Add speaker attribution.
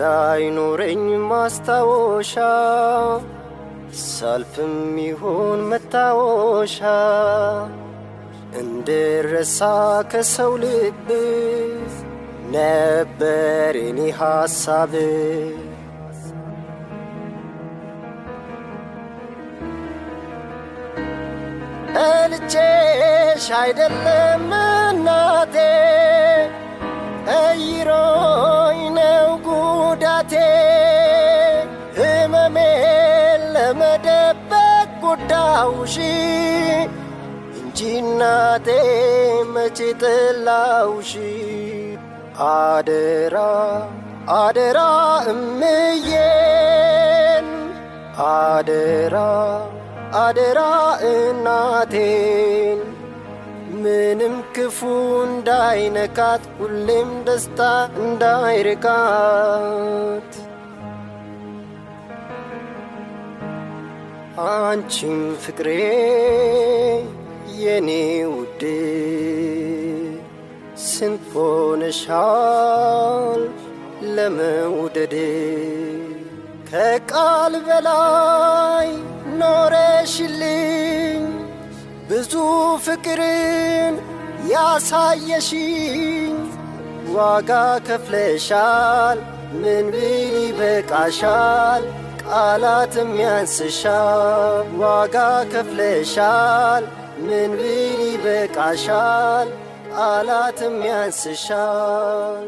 Speaker 1: እንዳይኖረኝ ማስታወሻ ሳልፍም ይሁን መታወሻ እንድረሳ ከሰው ልብ ነበር የኔ ሐሳብ እልቼሽ አይደለም እናቴ አይሮኝ ነው ጉዳቴ ህመሜን ለመደበቅ ጉዳውሽ እንጂ እናቴ መቼ ጥላውሽ አደራ አደራ እምዬን አደራ አደራ እናቴን ምንም ክፉ እንዳይነካት ሁሌም ደስታ እንዳይርቃት አንቺም ፍቅሬ የኔ ውድ ስንት ሆነሻል ለመውደድ ከቃል በላይ ኖረሽልኝ ብዙ ፍቅርን ያሳየሽኝ ዋጋ ከፍለሻል ምን ብል ይበቃሻል ቃላትም ያንስሻል ዋጋ ከፍለሻል ምን ብል ይበቃሻል ቃላትም ያንስሻል